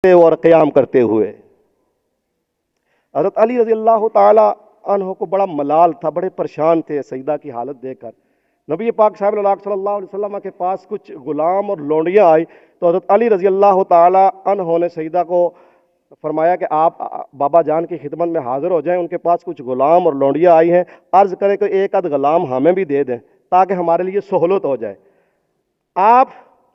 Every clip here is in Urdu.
اور قیام کرتے ہوئے۔ حضرت علی رضی اللہ تعالی عنہ کو بڑا ملال تھا، بڑے پریشان تھے سیدہ کی حالت دیکھ کر۔ نبی پاک صاحب صلی اللہ علیہ وسلم کے پاس کچھ غلام اور لونڈیاں آئی تو حضرت علی رضی اللہ تعالی عنہ نے سیدہ کو فرمایا کہ آپ بابا جان کی خدمت میں حاضر ہو جائیں، ان کے پاس کچھ غلام اور لونڈیاں آئی ہیں، عرض کریں کہ ایک آدھ غلام ہمیں بھی دے دیں تاکہ ہمارے لیے سہولت ہو جائے۔ آپ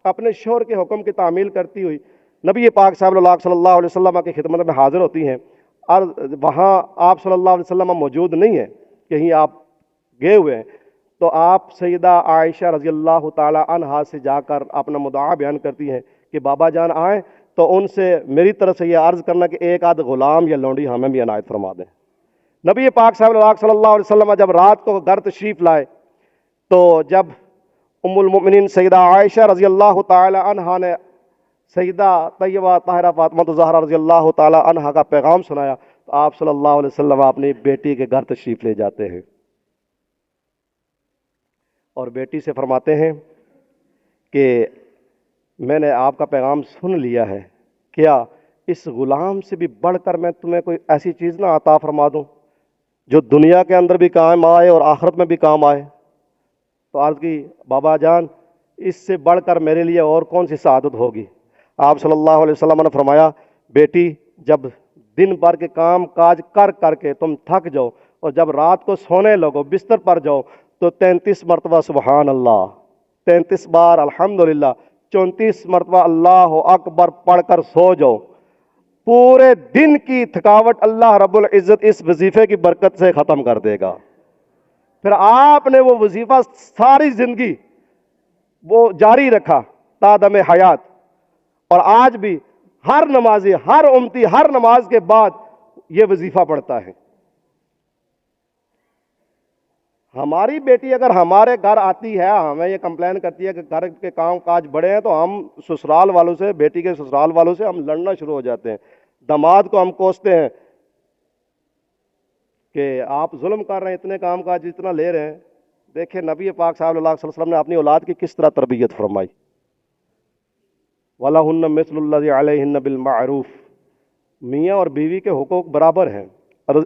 اپنے شوہر کے حکم کی تعمیل کرتی ہوئی نبی پاک صاحب صلی اللہ علیہ وسلم کی خدمت میں حاضر ہوتی ہیں، اور وہاں آپ صلی اللہ علیہ وسلم موجود نہیں ہیں، کہیں آپ گئے ہوئے ہیں، تو آپ سیدہ عائشہ رضی اللہ تعالی عنہا سے جا کر اپنا مدعا بیان کرتی ہیں کہ بابا جان آئیں تو ان سے میری طرف سے یہ عرض کرنا کہ ایک آدھ غلام یا لونڈی ہمیں بھی عنایت فرما دیں۔ نبی پاک صاحب صلی اللہ علیہ وسلم جب رات کو گھر تشریف لائے تو جب ام المؤمنین سیدہ عائشہ رضی اللہ تعالی عنہا نے سیدہ طیبہ طاہرہ فاطمہ زہرا رضی اللہ تعالی عنہا کا پیغام سنایا تو آپ صلی اللہ علیہ وسلم اپنی بیٹی کے گھر تشریف لے جاتے ہیں اور بیٹی سے فرماتے ہیں کہ میں نے آپ کا پیغام سن لیا ہے، کیا اس غلام سے بھی بڑھ کر میں تمہیں کوئی ایسی چیز نہ عطا فرما دوں جو دنیا کے اندر بھی کام آئے اور آخرت میں بھی کام آئے؟ تو عرض کی بابا جان اس سے بڑھ کر میرے لیے اور کون سی سعادت ہوگی؟ آپ صلی اللہ علیہ وسلم نے فرمایا بیٹی جب دن بھر کے کام کاج کر کر کے تم تھک جاؤ اور جب رات کو سونے لگو بستر پر جاؤ تو 33 مرتبہ سبحان اللہ، 33 بار الحمدللہ، 34 مرتبہ اللہ اکبر پڑھ کر سو جاؤ۔ پورے دن کی تھکاوٹ اللہ رب العزت اس وظیفے کی برکت سے ختم کر دے گا۔ پھر آپ نے وہ وظیفہ ساری زندگی وہ جاری رکھا تا دم حیات، اور آج بھی ہر نمازی ہر امتی ہر نماز کے بعد یہ وظیفہ پڑھتا ہے۔ ہماری بیٹی اگر ہمارے گھر آتی ہے، ہمیں یہ کمپلین کرتی ہے کہ گھر کے کام کاج بڑے ہیں، تو ہم سسرال والوں سے، بیٹی کے سسرال والوں سے ہم لڑنا شروع ہو جاتے ہیں، داماد کو ہم کوستے ہیں کہ آپ ظلم کر رہے ہیں، اتنے کام کاج جتنا لے رہے ہیں۔ دیکھیں نبی پاک صلی اللہ علیہ وسلم نے اپنی اولاد کی کس طرح تربیت فرمائی، وَلَهُنَّ مِثْلُ الَّذِي عَلَيْهِنَّ بِالْمَعْرُوفِ، میاں اور بیوی کے حقوق برابر ہیں۔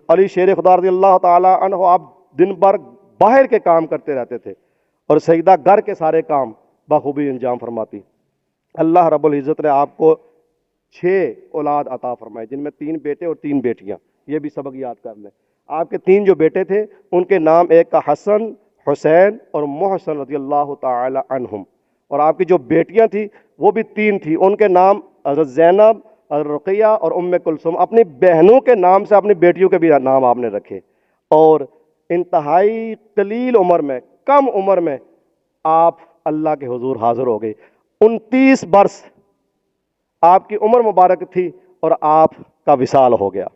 علی شیر خدا رضی اللہ تعالی عنہ آپ دن بھر باہر کے کام کرتے رہتے تھے اور سیدہ گھر کے سارے کام بخوبی انجام فرماتی۔ اللہ رب العزت نے آپ کو 6 اولاد عطا فرمائے، جن میں 3 بیٹے اور 3 بیٹیاں۔ یہ بھی سبق یاد کر لیں، آپ کے 3 جو بیٹے تھے ان کے نام، ایک کا حسن، حسین اور محسن رضی اللہ تعالی عنہم، اور آپ کی جو بیٹیاں تھیں وہ بھی 3 تھیں، ان کے نام حضرت زینب، حضرت رقیہ اور ام کلثوم۔ اپنی بہنوں کے نام سے اپنی بیٹیوں کے بھی نام آپ نے رکھے، اور انتہائی قلیل عمر میں، کم عمر میں آپ اللہ کے حضور حاضر ہو گئے۔ 29 برس آپ کی عمر مبارک تھی اور آپ کا وصال ہو گیا۔